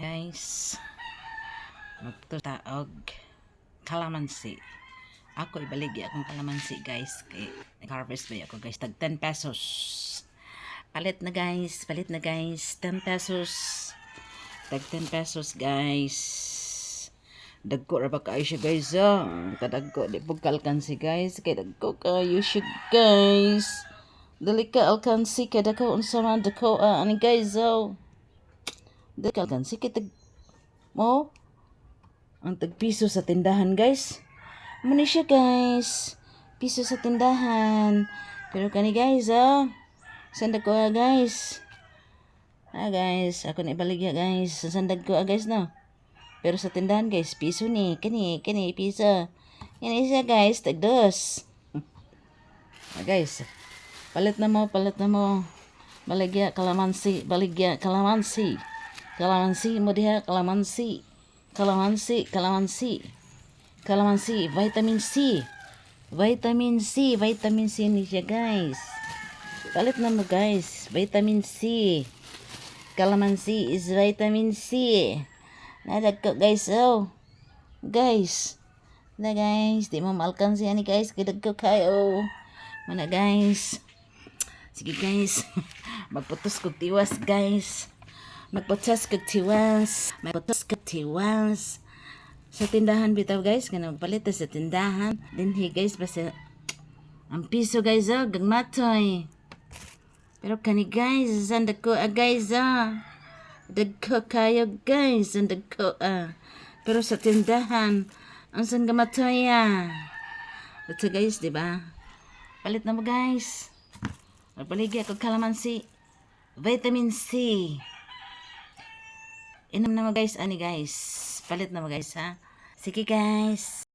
Guys, magtutaog kalamansi. Ako ibaligi akong kalamansi guys. Kay nag-harvest ba ako guys. Tag 10 pesos. Palit na guys. 10 pesos. Tag 10 pesos guys. Dagko ra ba kayo siya guys kadagko di po kalkansi guys. Kay dagko kayo siya guys. Dali ka alkansi kay dako unsa man dako ani guys Dali ka alkansi kay tag mo ang tagpiso sa tindahan guys. Muna siya guys. Piso sa tindahan. Pero kani guys sandag ko guys. Guys, ako na ibaligya guys. Sandag ko guys no. Pero sa tindahan guys, piso ni. Kani piso. Yan isa guys, tagdos. Guys, palit na mo. Baligya kalamansi. Kalamansi mo diha, kalamansi. Kalamansi, vitamin C. Vitamin C ni siya guys. Palit na mo guys, vitamin C. Kalamansi is vitamin C. Nadagko guys, guys. Na guys, di mo malkansi ani guys, kidagko kayo. Mana guys. Sige guys. Magputos kog tiwas guys. Magputos kog tiwas. Sa tindahan bitaw guys, kana magpalit sa tindahan. Dinhi guys basta ang piso guys gagmatoy. Pero kani guys, sandag ko guys dagko kayo guys, sandag ko Pero sa tindahan, ang san gamatoy Ito guys, di ba? Palit na mo guys. Magpaligya ko kalamansi. Vitamin C. Inom na mo guys, ani guys. Palit na mo guys ha. Sige guys.